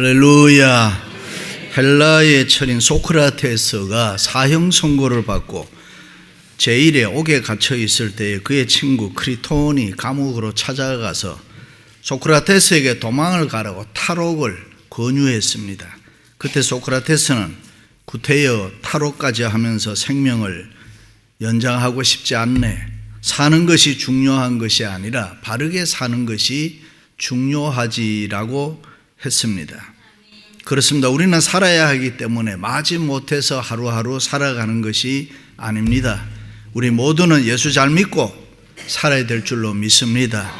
할렐루야. 헬라의 철인 소크라테스가 사형 선고를 받고 제1의 옥에 갇혀 있을 때에 그의 친구 크리톤이 감옥으로 찾아가서 소크라테스에게 도망을 가라고 탈옥을 권유했습니다. 그때 소크라테스는 구태여 탈옥까지 하면서 생명을 연장하고 싶지 않네. 사는 것이 중요한 것이 아니라 바르게 사는 것이 중요하지라고 했습니다. 그렇습니다. 우리는 살아야 하기 때문에 마지못해서 하루하루 살아가는 것이 아닙니다. 우리 모두는 예수 잘 믿고 살아야 될 줄로 믿습니다.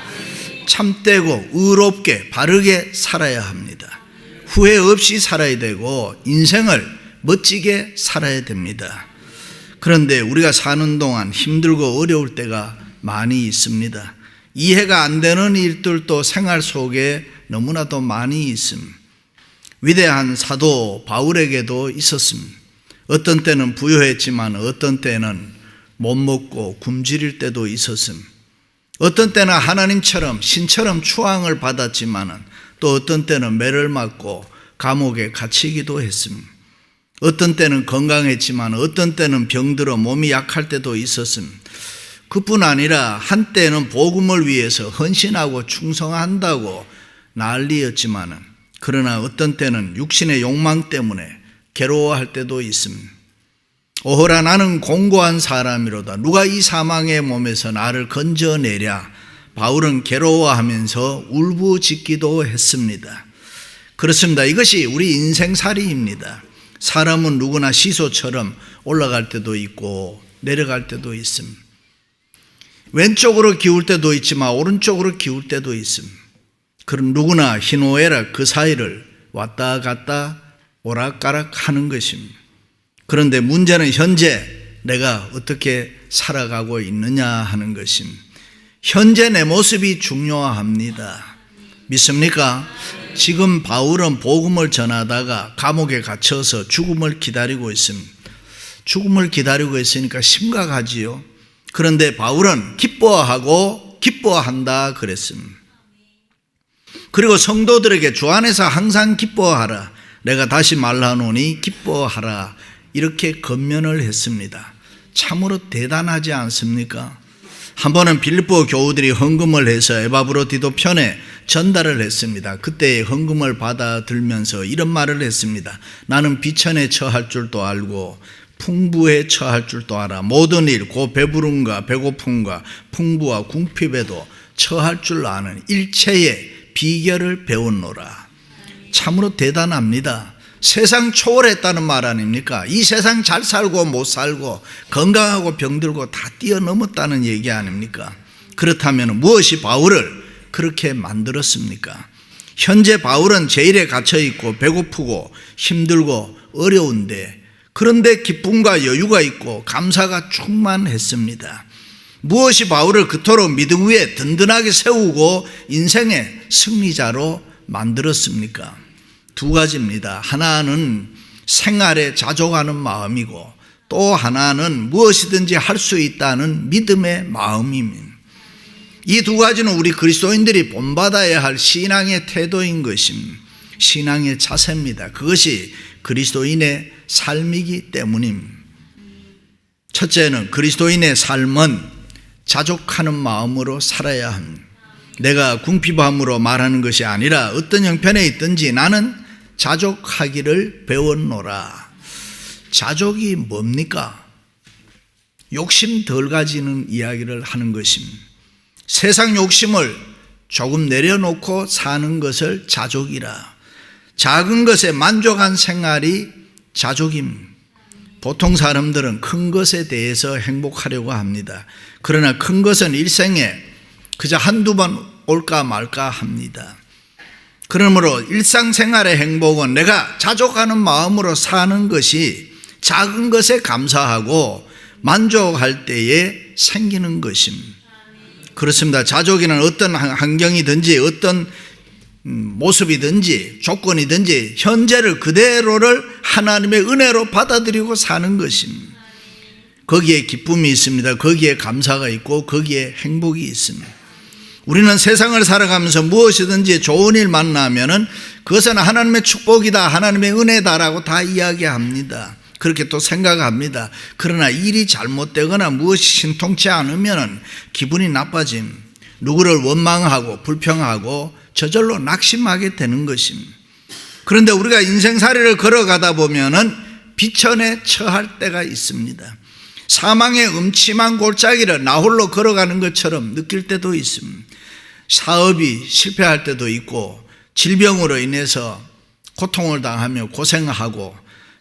참되고 의롭게 바르게 살아야 합니다. 후회 없이 살아야 되고 인생을 멋지게 살아야 됩니다. 그런데 우리가 사는 동안 힘들고 어려울 때가 많이 있습니다. 이해가 안 되는 일들도 생활 속에 너무나도 많이 있습니다. 위대한 사도 바울에게도 있었습니다. 어떤 때는 부유했지만 어떤 때는 못 먹고 굶주릴 때도 있었습니다. 어떤 때는 하나님처럼 신처럼 추앙을 받았지만 또 어떤 때는 매를 맞고 감옥에 갇히기도 했습니다. 어떤 때는 건강했지만 어떤 때는 병들어 몸이 약할 때도 있었습니다. 그뿐 아니라 한때는 복음을 위해서 헌신하고 충성한다고 난리였지만 그러나 어떤 때는 육신의 욕망 때문에 괴로워할 때도 있습니다. 오호라 나는 공고한 사람이로다. 누가 이 사망의 몸에서 나를 건져내랴. 바울은 괴로워하면서 울부짖기도 했습니다. 그렇습니다. 이것이 우리 인생살이입니다. 사람은 누구나 시소처럼 올라갈 때도 있고 내려갈 때도 있습니다. 왼쪽으로 기울 때도 있지만 오른쪽으로 기울 때도 있습니다. 그럼 누구나 희노애락 그 사이를 왔다 갔다 오락가락 하는 것입니다. 그런데 문제는 현재 내가 어떻게 살아가고 있느냐 하는 것입니다. 현재 내 모습이 중요합니다. 믿습니까? 지금 바울은 복음을 전하다가 감옥에 갇혀서 죽음을 기다리고 있습니다. 죽음을 기다리고 있으니까 심각하지요. 그런데 바울은 기뻐하고 기뻐한다 그랬습니다. 그리고 성도들에게 주 안에서 항상 기뻐하라. 내가 다시 말하노니 기뻐하라. 이렇게 권면을 했습니다. 참으로 대단하지 않습니까? 한 번은 빌립보 교우들이 헌금을 해서 에바브로디도 편에 전달을 했습니다. 그때 헌금을 받아들면서 이런 말을 했습니다. 나는 비천에 처할 줄도 알고 풍부에 처할 줄도 알아. 모든 일, 곧 배부름과 배고픔과 풍부와 궁핍에도 처할 줄 아는 일체의 비결을 배웠노라. 참으로 대단합니다. 세상 초월했다는 말 아닙니까? 이 세상 잘 살고 못 살고 건강하고 병들고 다 뛰어넘었다는 얘기 아닙니까? 그렇다면 무엇이 바울을 그렇게 만들었습니까? 현재 바울은 제일에 갇혀있고 배고프고 힘들고 어려운데 그런데 기쁨과 여유가 있고 감사가 충만했습니다. 무엇이 바울을 그토록 믿음 위에 든든하게 세우고 인생의 승리자로 만들었습니까? 두 가지입니다. 하나는 생활에 자족하는 마음이고 또 하나는 무엇이든지 할 수 있다는 믿음의 마음입니다. 이 두 가지는 우리 그리스도인들이 본받아야 할 신앙의 태도인 것입니다. 신앙의 자세입니다. 그것이 그리스도인의 삶이기 때문입니다. 첫째는 그리스도인의 삶은 자족하는 마음으로 살아야 합니다. 내가 궁핍함으로 말하는 것이 아니라 어떤 형편에 있든지 나는 자족하기를 배웠노라. 자족이 뭡니까? 욕심 덜 가지는 이야기를 하는 것입니다. 세상 욕심을 조금 내려놓고 사는 것을 자족이라. 작은 것에 만족한 생활이 자족입니다. 보통 사람들은 큰 것에 대해서 행복하려고 합니다. 그러나 큰 것은 일생에 그저 한두 번 올까 말까 합니다. 그러므로 일상생활의 행복은 내가 자족하는 마음으로 사는 것이 작은 것에 감사하고 만족할 때에 생기는 것입니다. 그렇습니다. 자족이는 어떤 환경이든지 어떤 모습이든지 조건이든지 현재를 그대로를 하나님의 은혜로 받아들이고 사는 것입니다. 거기에 기쁨이 있습니다. 거기에 감사가 있고 거기에 행복이 있습니다. 우리는 세상을 살아가면서 무엇이든지 좋은 일 만나면은 그것은 하나님의 축복이다, 하나님의 은혜다라고 다 이야기합니다. 그렇게 또 생각합니다. 그러나 일이 잘못되거나 무엇이 신통치 않으면 기분이 나빠짐, 누구를 원망하고 불평하고 저절로 낙심하게 되는 것입니다. 그런데 우리가 인생살이를 걸어가다 보면은 비천에 처할 때가 있습니다. 사망의 음침한 골짜기를 나홀로 걸어가는 것처럼 느낄 때도 있습니다. 사업이 실패할 때도 있고, 질병으로 인해서 고통을 당하며 고생하고,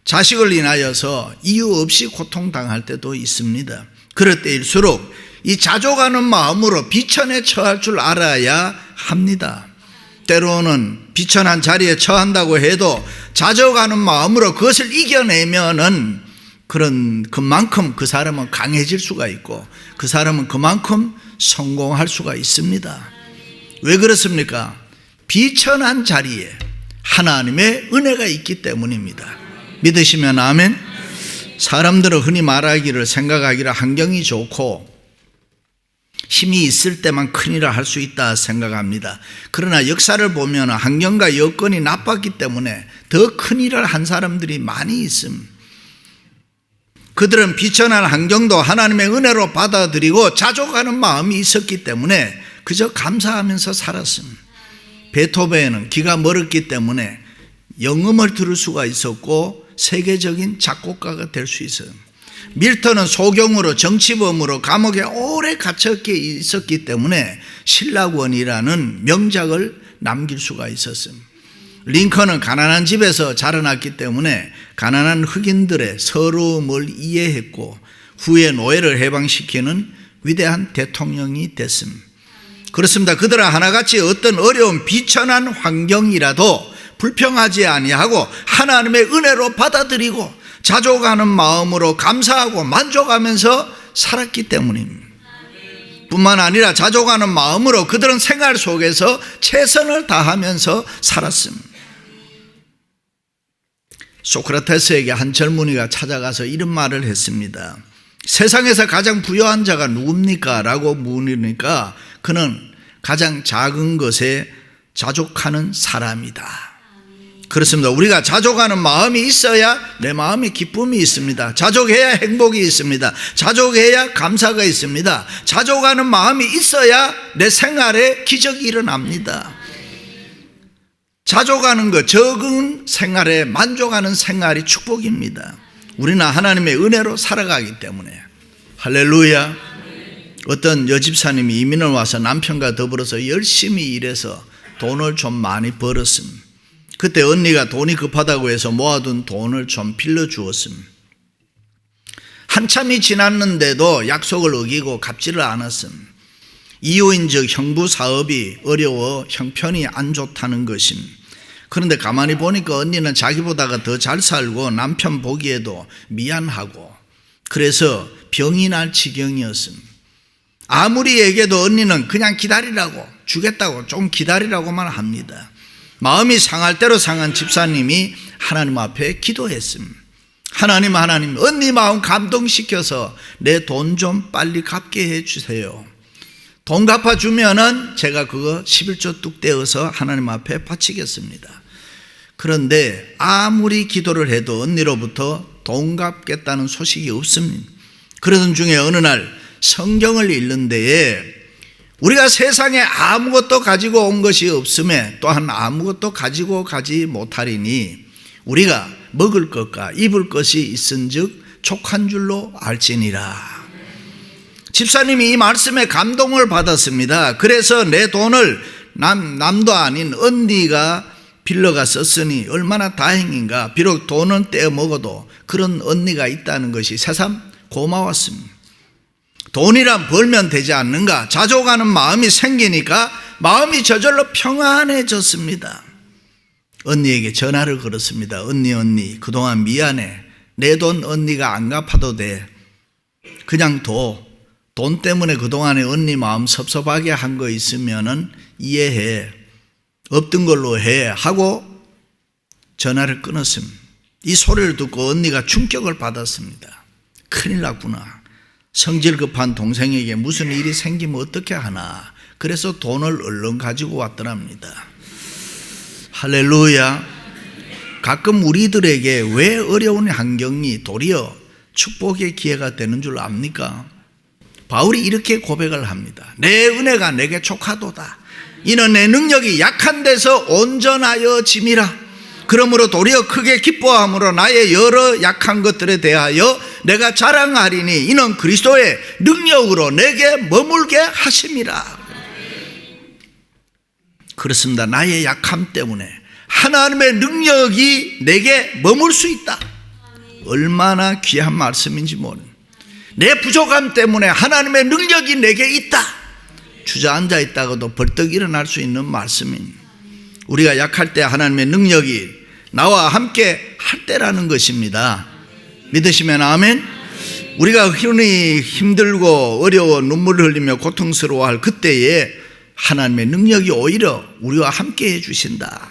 자식을 인하여서 이유 없이 고통당할 때도 있습니다. 그럴 때일수록 이 자족하는 마음으로 비천에 처할 줄 알아야 합니다. 때로는 비천한 자리에 처한다고 해도 자족하는 마음으로 그것을 이겨내면은 그만큼 그 사람은 강해질 수가 있고, 그 사람은 그만큼 성공할 수가 있습니다. 왜 그렇습니까? 비천한 자리에 하나님의 은혜가 있기 때문입니다. 믿으시면 아멘. 사람들은 흔히 말하기를, 생각하기를 환경이 좋고 힘이 있을 때만 큰일을 할 수 있다 생각합니다. 그러나 역사를 보면 환경과 여건이 나빴기 때문에 더 큰일을 한 사람들이 많이 있습니다. 그들은 비천한 환경도 하나님의 은혜로 받아들이고 자족하는 마음이 있었기 때문에 그저 감사하면서 살았습니다. 베토벤은 귀가 멀었기 때문에 영음을 들을 수가 있었고 세계적인 작곡가가 될 수 있어요. 밀턴은 소경으로 정치범으로 감옥에 오래 갇혀 있었기 때문에 신라권이라는 명작을 남길 수가 있었습니다. 링컨은 가난한 집에서 자라났기 때문에 가난한 흑인들의 서러움을 이해했고 후에 노예를 해방시키는 위대한 대통령이 됐습니다. 그렇습니다. 그들은 하나같이 어떤 어려운 비천한 환경이라도 불평하지 아니하고 하나님의 은혜로 받아들이고 자족하는 마음으로 감사하고 만족하면서 살았기 때문입니다. 뿐만 아니라 자족하는 마음으로 그들은 생활 속에서 최선을 다하면서 살았습니다. 소크라테스에게 한 젊은이가 찾아가서 이런 말을 했습니다. 세상에서 가장 부유한 자가 누굽니까? 라고 물으니까 그는 가장 작은 것에 자족하는 사람이다. 그렇습니다. 우리가 자족하는 마음이 있어야 내 마음에 기쁨이 있습니다. 자족해야 행복이 있습니다. 자족해야 감사가 있습니다. 자족하는 마음이 있어야 내 생활에 기적이 일어납니다. 자족하는 것, 적은 생활에 만족하는 생활이 축복입니다. 우리는 하나님의 은혜로 살아가기 때문에. 할렐루야. 어떤 여집사님이 이민을 와서 남편과 더불어서 열심히 일해서 돈을 좀 많이 벌었습니다. 그때 언니가 돈이 급하다고 해서 모아둔 돈을 좀 빌려주었습니다. 한참이 지났는데도 약속을 어기고 갚지를 않았습니다. 이유인즉 형부 사업이 어려워 형편이 안 좋다는 것입니다. 그런데 가만히 보니까 언니는 자기보다가 더 잘 살고 남편 보기에도 미안하고 그래서 병이 날 지경이었습니다. 아무리 얘기해도 언니는 그냥 기다리라고, 주겠다고, 좀 기다리라고만 합니다. 마음이 상할 대로 상한 집사님이 하나님 앞에 기도했습니다. 하나님, 언니 마음 감동시켜서 내 돈 좀 빨리 갚게 해주세요. 돈 갚아주면은 제가 그거 11조 뚝 떼어서 하나님 앞에 바치겠습니다. 그런데 아무리 기도를 해도 언니로부터 돈 갚겠다는 소식이 없습니다. 그러던 중에 어느 날 성경을 읽는 데에 우리가 세상에 아무것도 가지고 온 것이 없음에 또한 아무것도 가지고 가지 못하리니 우리가 먹을 것과 입을 것이 있은즉 족한 줄로 알지니라. 집사님이 이 말씀에 감동을 받았습니다. 그래서 내 돈을 남도 아닌 언니가 빌려가 썼으니 얼마나 다행인가. 비록 돈은 떼어 먹어도 그런 언니가 있다는 것이 새삼 고마웠습니다. 돈이란 벌면 되지 않는가? 자족하는 마음이 생기니까 마음이 저절로 평안해졌습니다. 언니에게 전화를 걸었습니다. 언니 그동안 미안해. 내 돈 언니가 안 갚아도 돼. 그냥 돈 때문에 그동안에 언니 마음 섭섭하게 한 거 있으면은 이해해. 없던 걸로 해 하고 전화를 끊었습니다. 이 소리를 듣고 언니가 충격을 받았습니다. 큰일 났구나. 성질 급한 동생에게 무슨 일이 생기면 어떻게 하나. 그래서 돈을 얼른 가지고 왔더랍니다. 할렐루야. 가끔 우리들에게 왜 어려운 환경이 도리어 축복의 기회가 되는 줄 압니까? 바울이 이렇게 고백을 합니다. 내 은혜가 내게 족하도다. 이는 내 능력이 약한 데서 온전하여 짐이라. 그러므로 도리어 크게 기뻐함으로 나의 여러 약한 것들에 대하여 내가 자랑하리니 이는 그리스도의 능력으로 내게 머물게 하심이라. 그렇습니다. 나의 약함 때문에 하나님의 능력이 내게 머물 수 있다. 얼마나 귀한 말씀인지 모르는, 내 부족함 때문에 하나님의 능력이 내게 있다. 주저앉아 있다가도 벌떡 일어날 수 있는 말씀입니다. 우리가 약할 때 하나님의 능력이 나와 함께 할 때라는 것입니다. 믿으시면 아멘. 우리가 흔히 힘들고 어려워 눈물을 흘리며 고통스러워할 그때에 하나님의 능력이 오히려 우리와 함께 해주신다.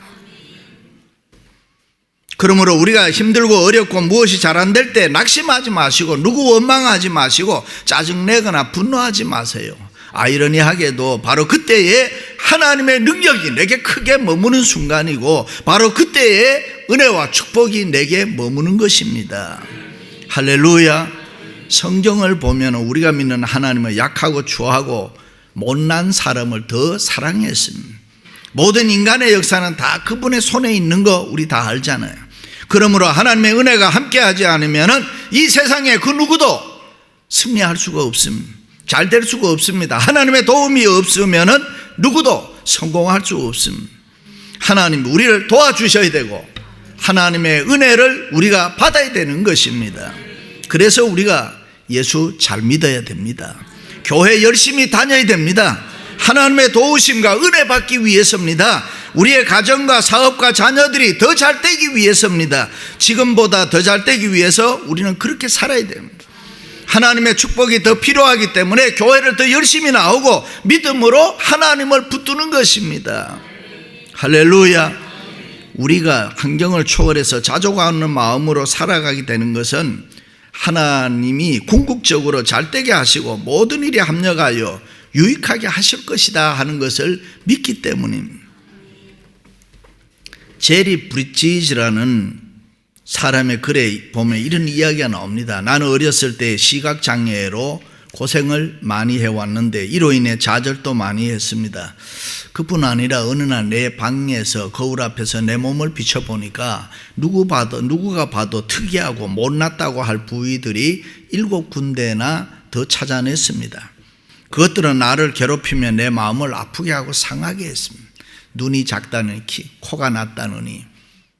그러므로 우리가 힘들고 어렵고 무엇이 잘 안 될 때 낙심하지 마시고 누구 원망하지 마시고 짜증내거나 분노하지 마세요. 아이러니하게도 바로 그때에 하나님의 능력이 내게 크게 머무는 순간이고 바로 그때에 은혜와 축복이 내게 머무는 것입니다. 할렐루야. 성경을 보면 우리가 믿는 하나님은 약하고 추하고 못난 사람을 더 사랑했습니다. 모든 인간의 역사는 다 그분의 손에 있는 거 우리 다 알잖아요. 그러므로 하나님의 은혜가 함께하지 않으면 이 세상에 그 누구도 승리할 수가 없습니다. 잘 될 수가 없습니다. 하나님의 도움이 없으면 누구도 성공할 수 없습니다. 하나님 우리를 도와주셔야 되고 하나님의 은혜를 우리가 받아야 되는 것입니다. 그래서 우리가 예수 잘 믿어야 됩니다. 교회 열심히 다녀야 됩니다. 하나님의 도우심과 은혜 받기 위해서입니다. 우리의 가정과 사업과 자녀들이 더 잘 되기 위해서입니다. 지금보다 더 잘 되기 위해서 우리는 그렇게 살아야 됩니다. 하나님의 축복이 더 필요하기 때문에 교회를 더 열심히 나오고 믿음으로 하나님을 붙드는 것입니다. 할렐루야. 우리가 환경을 초월해서 자족하는 마음으로 살아가게 되는 것은 하나님이 궁극적으로 잘되게 하시고 모든 일에 합력하여 유익하게 하실 것이다 하는 것을 믿기 때문입니다. 제리 브리지즈라는 사람의 글에 보면 이런 이야기가 나옵니다. 나는 어렸을 때 시각장애로 고생을 많이 해왔는데 이로 인해 좌절도 많이 했습니다. 그뿐 아니라 어느 날 내 방에서 거울 앞에서 내 몸을 비춰보니까 누구가 봐도 특이하고 못났다고 할 부위들이 7군데나 더 찾아냈습니다. 그것들은 나를 괴롭히며 내 마음을 아프게 하고 상하게 했습니다. 눈이 작다느니, 코가 낮다느니,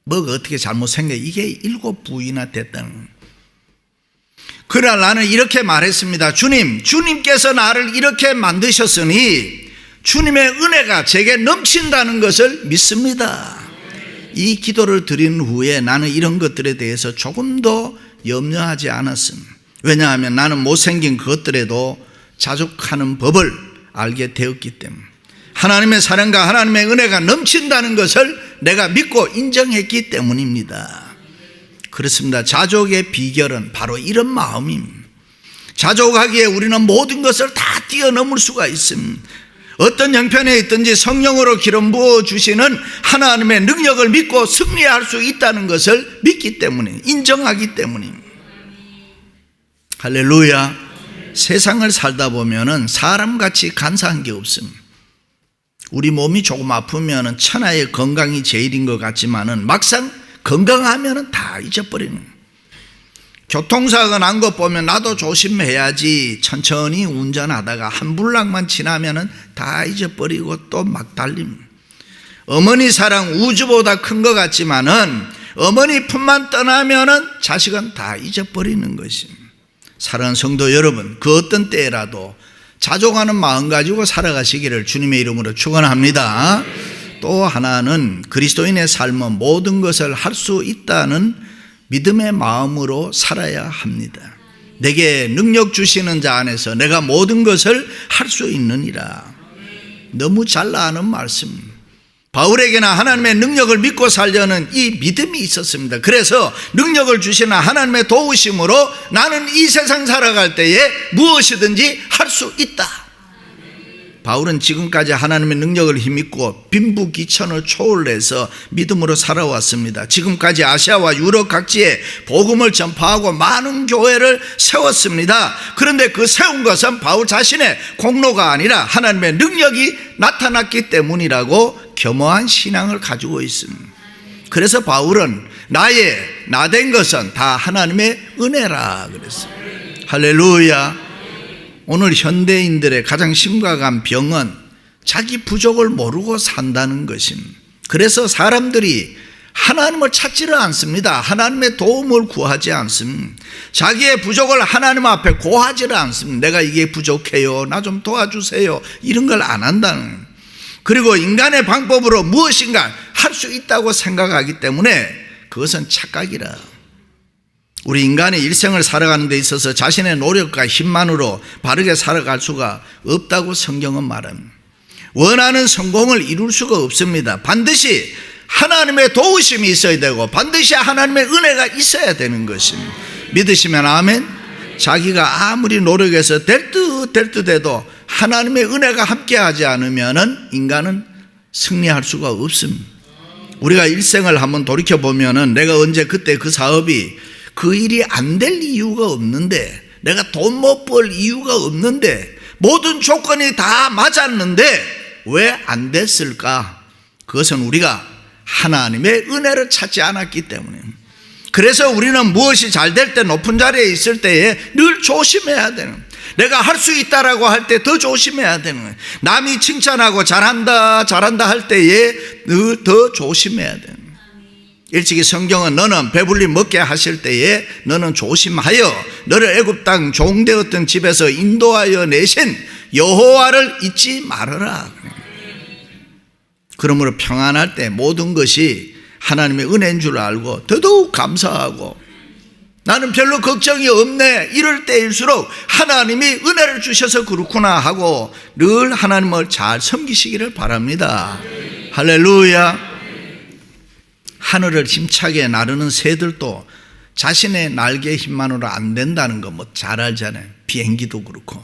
뭐가 어떻게 잘못생겨 이게 7부위나 됐다는. 그러나 나는 이렇게 말했습니다. 주님께서 나를 이렇게 만드셨으니 주님의 은혜가 제게 넘친다는 것을 믿습니다. 이 기도를 드린 후에 나는 이런 것들에 대해서 조금도 염려하지 않았습니다. 왜냐하면 나는 못생긴 그것들에도 자족하는 법을 알게 되었기 때문에 하나님의 사랑과 하나님의 은혜가 넘친다는 것을 내가 믿고 인정했기 때문입니다. 그렇습니다. 자족의 비결은 바로 이런 마음입니다. 자족하기에 우리는 모든 것을 다 뛰어넘을 수가 있습니다. 어떤 형편에 있든지 성령으로 기름 부어주시는 하나님의 능력을 믿고 승리할 수 있다는 것을 믿기 때문에, 인정하기 때문입니다. 할렐루야. 세상을 살다 보면 사람같이 간사한 게 없습니다. 우리 몸이 조금 아프면 천하의 건강이 제일인 것 같지만은 막상 건강하면 다 잊어버리는 거예요. 교통사고가 난 것 보면 나도 조심해야지 천천히 운전하다가 한 블락만 지나면 다 잊어버리고 또 막 달립니다. 어머니 사랑 우주보다 큰 것 같지만은 어머니 품만 떠나면 자식은 다 잊어버리는 것입니다. 사랑하는 성도 여러분, 그 어떤 때라도 자족하는 마음 가지고 살아가시기를 주님의 이름으로 축원합니다. 또 하나는 그리스도인의 삶은 모든 것을 할 수 있다는 믿음의 마음으로 살아야 합니다. 내게 능력 주시는 자 안에서 내가 모든 것을 할 수 있느니라. 너무 잘 아는 말씀. 바울에게나 하나님의 능력을 믿고 살려는 이 믿음이 있었습니다. 그래서 능력을 주시는 하나님의 도우심으로 나는 이 세상 살아갈 때에 무엇이든지 할 수 있다. 바울은 지금까지 하나님의 능력을 힘입고 빈부귀천을 초월해서 믿음으로 살아왔습니다. 지금까지 아시아와 유럽 각지에 복음을 전파하고 많은 교회를 세웠습니다. 그런데 그 세운 것은 바울 자신의 공로가 아니라 하나님의 능력이 나타났기 때문이라고 겸허한 신앙을 가지고 있습니다. 그래서 바울은 나 된 것은 다 하나님의 은혜라 그랬어요. 할렐루야. 오늘 현대인들의 가장 심각한 병은 자기 부족을 모르고 산다는 것입니다. 그래서 사람들이 하나님을 찾지를 않습니다. 하나님의 도움을 구하지 않습니다. 자기의 부족을 하나님 앞에 고하지를 않습니다. 내가 이게 부족해요, 나 좀 도와주세요, 이런 걸 안 한다는. 그리고 인간의 방법으로 무엇인가 할 수 있다고 생각하기 때문에 그것은 착각이라. 우리 인간의 일생을 살아가는 데 있어서 자신의 노력과 힘만으로 바르게 살아갈 수가 없다고 성경은 말합니다. 원하는 성공을 이룰 수가 없습니다. 반드시 하나님의 도우심이 있어야 되고 반드시 하나님의 은혜가 있어야 되는 것입니다. 믿으시면 아멘. 자기가 아무리 노력해서 될 듯 해도 하나님의 은혜가 함께하지 않으면 인간은 승리할 수가 없습니다. 우리가 일생을 한번 돌이켜보면 내가 언제 그때 그 사업이 그 일이 안 될 이유가 없는데, 내가 돈 못 벌 이유가 없는데, 모든 조건이 다 맞았는데 왜 안 됐을까? 그것은 우리가 하나님의 은혜를 찾지 않았기 때문에. 그래서 우리는 무엇이 잘 될 때, 높은 자리에 있을 때에 늘 조심해야 되는, 내가 할 수 있다라고 할 때 더 조심해야 되는 거예요. 남이 칭찬하고 잘한다 할 때에 더 조심해야 되는 거예요. 일찍이 성경은 너는 배불리 먹게 하실 때에 너는 조심하여 너를 애굽 땅 종되었던 집에서 인도하여 내신 여호와를 잊지 말아라. 그러므로 평안할 때 모든 것이 하나님의 은혜인 줄 알고 더더욱 감사하고, 나는 별로 걱정이 없네 이럴 때일수록 하나님이 은혜를 주셔서 그렇구나 하고 늘 하나님을 잘 섬기시기를 바랍니다. 할렐루야. 하늘을 힘차게 나르는 새들도 자신의 날개 힘만으로 안 된다는 거 뭐 잘 알잖아요. 비행기도 그렇고.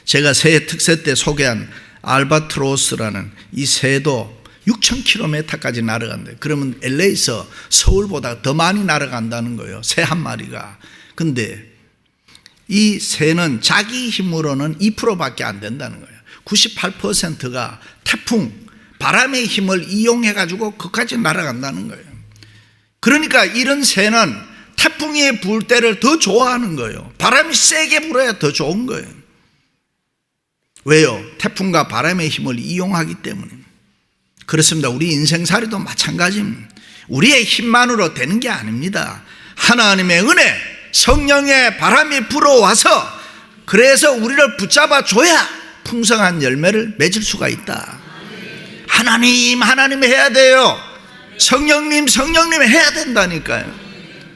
제가 새해 특세 때 소개한 알바트로스라는 이 새도 6,000km까지 날아간대요. 그러면 LA에서 서울보다 더 많이 날아간다는 거예요, 새 한 마리가. 근데 이 새는 자기 힘으로는 2%밖에 안 된다는 거예요. 98%가 태풍, 바람의 힘을 이용해 가지고 그까지 날아간다는 거예요. 그러니까 이런 새는 태풍이 불 때를 더 좋아하는 거예요. 바람이 세게 불어야 더 좋은 거예요. 왜요? 태풍과 바람의 힘을 이용하기 때문에. 그렇습니다. 우리 인생살이도 마찬가지입니다. 우리의 힘만으로 되는 게 아닙니다. 하나님의 은혜, 성령의 바람이 불어와서, 그래서 우리를 붙잡아 줘야 풍성한 열매를 맺을 수가 있다. 하나님 해야 돼요. 성령님 해야 된다니까요.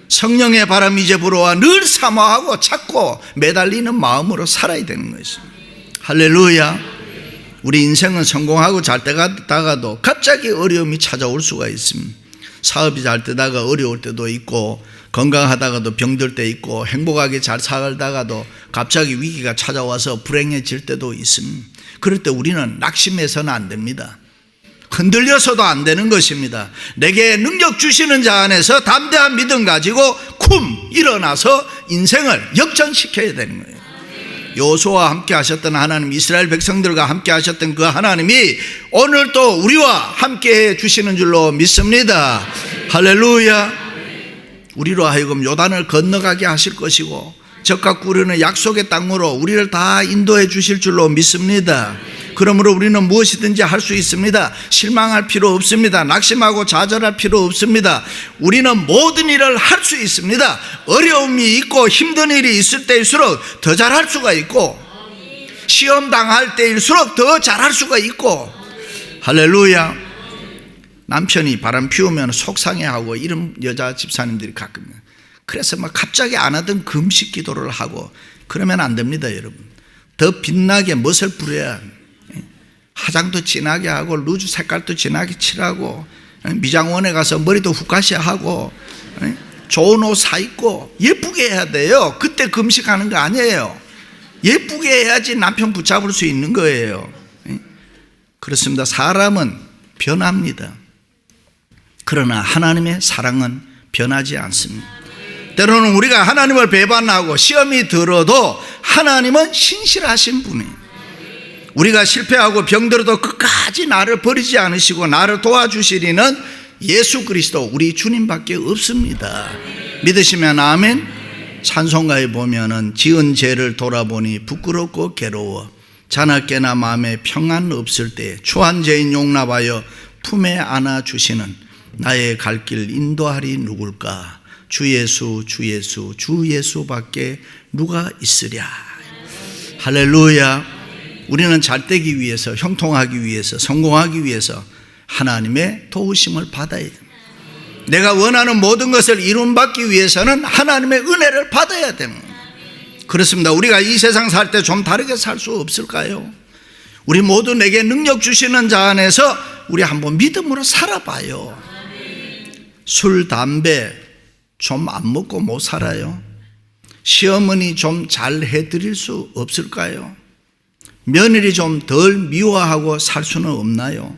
성령의 바람이 이제 불어와 늘 사모하고 찾고 매달리는 마음으로 살아야 되는 것입니다. 할렐루야. 우리 인생은 성공하고 잘 되다가도 갑자기 어려움이 찾아올 수가 있습니다. 사업이 잘 되다가 어려울 때도 있고, 건강하다가도 병들 때 있고, 행복하게 잘 살다가도 갑자기 위기가 찾아와서 불행해질 때도 있습니다. 그럴 때 우리는 낙심해서는 안 됩니다. 흔들려서도 안 되는 것입니다. 내게 능력 주시는 자 안에서 담대한 믿음 가지고 쿵 일어나서 인생을 역전시켜야 되는 거예요. 여호수아와 함께 하셨던 하나님, 이스라엘 백성들과 함께 하셨던 그 하나님이 오늘도 우리와 함께 해 주시는 줄로 믿습니다. 할렐루야. 우리로 하여금 요단을 건너가게 하실 것이고 적과 꿀으는 약속의 땅으로 우리를 다 인도해 주실 줄로 믿습니다. 그러므로 우리는 무엇이든지 할 수 있습니다. 실망할 필요 없습니다. 낙심하고 좌절할 필요 없습니다. 우리는 모든 일을 할 수 있습니다. 어려움이 있고 힘든 일이 있을 때일수록 더 잘할 수가 있고, 시험 당할 때일수록 더 잘할 수가 있고. 할렐루야. 남편이 바람 피우면 속상해하고 이런 여자 집사님들이 가끔, 그래서 막 갑자기 안 하던 금식 기도를 하고 그러면 안 됩니다. 여러분, 더 빛나게 멋을 부려야, 화장도 진하게 하고 루즈 색깔도 진하게 칠하고 미장원에 가서 머리도 훅가시 하고 좋은 옷 사 입고 예쁘게 해야 돼요. 그때 금식하는 거 아니에요. 예쁘게 해야지 남편 붙잡을 수 있는 거예요. 그렇습니다. 사람은 변합니다. 그러나 하나님의 사랑은 변하지 않습니다. 때로는 우리가 하나님을 배반하고 시험이 들어도 하나님은 신실하신 분이에요. 우리가 실패하고 병들어도 끝까지 나를 버리지 않으시고 나를 도와주시리는 예수 그리스도 우리 주님밖에 없습니다. 믿으시면 아멘. 찬송가에 보면은 지은 죄를 돌아보니 부끄럽고 괴로워 자나깨나 마음에 평안 없을 때 추한 죄인 용납하여 품에 안아주시는 나의 갈 길 인도하리 누굴까? 주 예수 주 예수 주 예수밖에 누가 있으랴. 할렐루야. 우리는 잘되기 위해서, 형통하기 위해서, 성공하기 위해서 하나님의 도우심을 받아야 됩니다. 내가 원하는 모든 것을 이룬받기 위해서는 하나님의 은혜를 받아야 됩니다. 그렇습니다. 우리가 이 세상 살 때 좀 다르게 살 수 없을까요? 우리 모두 내게 능력 주시는 자 안에서 우리 한번 믿음으로 살아봐요. 술, 담배 좀 안 먹고 못 살아요? 시어머니 좀 잘 해드릴 수 없을까요? 며느리 좀 덜 미워하고 살 수는 없나요?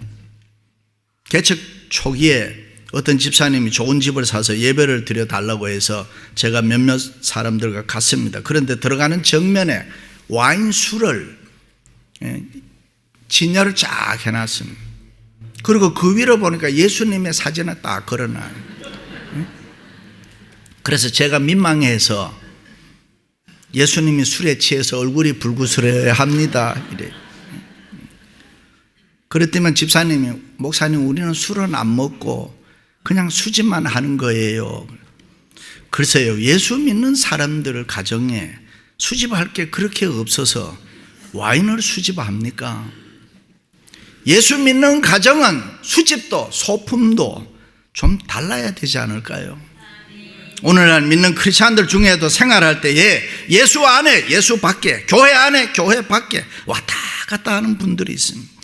개척 초기에 어떤 집사님이 좋은 집을 사서 예배를 드려달라고 해서 제가 몇몇 사람들과 갔습니다. 그런데 들어가는 정면에 와인 술을 진열을 쫙 해놨습니다. 그리고 그 위로 보니까 예수님의 사진을 딱 걸어놔요. 그래서 제가 민망해서 예수님이 술에 취해서 얼굴이 불구스러워야 합니다. 이래. 그랬더니 집사님이 목사님 우리는 술은 안 먹고 그냥 수집만 하는 거예요. 글쎄요, 예수 믿는 사람들 가정에 수집할 게 그렇게 없어서 와인을 수집합니까? 예수 믿는 가정은 수집도 소품도 좀 달라야 되지 않을까요? 오늘날 믿는 크리스찬들 중에도 생활할 때에 예수 안에 예수 밖에, 교회 안에 교회 밖에 왔다 갔다 하는 분들이 있습니다.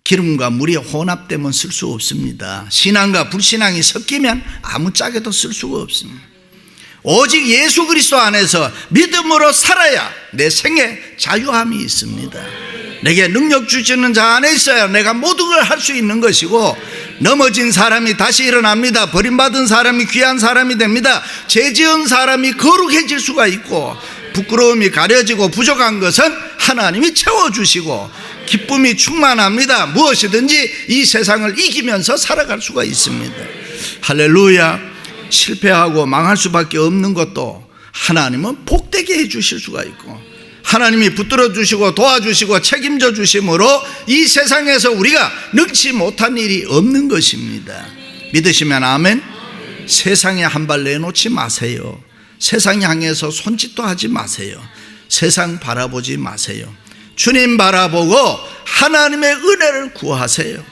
기름과 물이 혼합되면 쓸 수 없습니다. 신앙과 불신앙이 섞이면 아무짝에도 쓸 수가 없습니다. 오직 예수 그리스도 안에서 믿음으로 살아야 내 생에 자유함이 있습니다. 내게 능력 주시는 자 안에 있어야 내가 모든 걸 할 수 있는 것이고, 넘어진 사람이 다시 일어납니다. 버림받은 사람이 귀한 사람이 됩니다. 죄 지은 사람이 거룩해질 수가 있고, 부끄러움이 가려지고 부족한 것은 하나님이 채워주시고 기쁨이 충만합니다. 무엇이든지 이 세상을 이기면서 살아갈 수가 있습니다. 할렐루야. 실패하고 망할 수밖에 없는 것도 하나님은 복되게 해주실 수가 있고, 하나님이 붙들어 주시고 도와주시고 책임져 주심으로 이 세상에서 우리가 능치 못한 일이 없는 것입니다. 믿으시면 아멘. 세상에 한 발 내놓지 마세요. 세상 향해서 손짓도 하지 마세요. 세상 바라보지 마세요. 주님 바라보고 하나님의 은혜를 구하세요.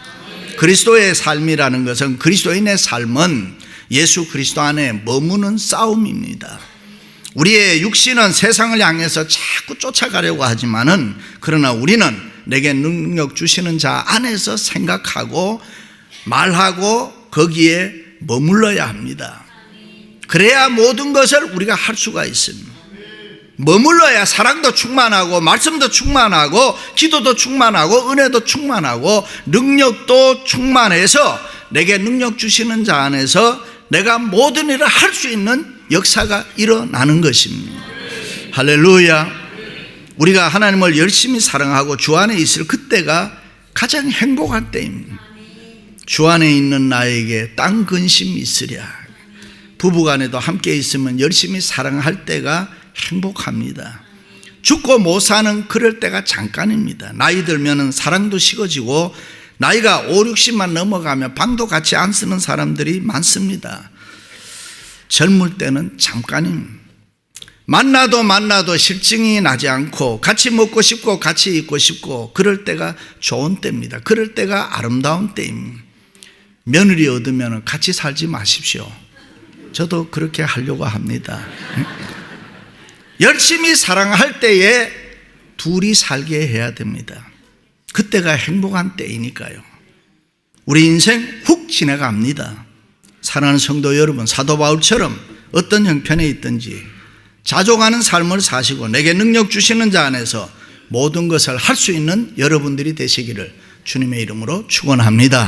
그리스도의 삶이라는 것은, 그리스도인의 삶은 예수 그리스도 안에 머무는 싸움입니다. 우리의 육신은 세상을 향해서 자꾸 쫓아가려고 하지만은, 그러나 우리는 내게 능력 주시는 자 안에서 생각하고 말하고 거기에 머물러야 합니다. 그래야 모든 것을 우리가 할 수가 있습니다. 머물러야 사랑도 충만하고 말씀도 충만하고 기도도 충만하고 은혜도 충만하고 능력도 충만해서 내게 능력 주시는 자 안에서 내가 모든 일을 할 수 있는 역사가 일어나는 것입니다. 할렐루야. 우리가 하나님을 열심히 사랑하고 주 안에 있을 그때가 가장 행복한 때입니다. 주 안에 있는 나에게 땅 근심이 있으랴. 부부간에도 함께 있으면 열심히 사랑할 때가 행복합니다. 죽고 못 사는 그럴 때가 잠깐입니다. 나이 들면 사랑도 식어지고 나이가 5, 60만 넘어가면 방도 같이 안 쓰는 사람들이 많습니다. 젊을 때는 잠깐입니다. 만나도 실증이 나지 않고 같이 먹고 싶고 같이 있고 싶고 그럴 때가 좋은 때입니다. 그럴 때가 아름다운 때입니다. 며느리 얻으면 같이 살지 마십시오. 저도 그렇게 하려고 합니다. 열심히 사랑할 때에 둘이 살게 해야 됩니다. 그때가 행복한 때이니까요. 우리 인생 훅 지나갑니다. 사랑하는 성도 여러분, 사도 바울처럼 어떤 형편에 있든지 자족하는 삶을 사시고 내게 능력 주시는 자 안에서 모든 것을 할 수 있는 여러분들이 되시기를 주님의 이름으로 축원합니다.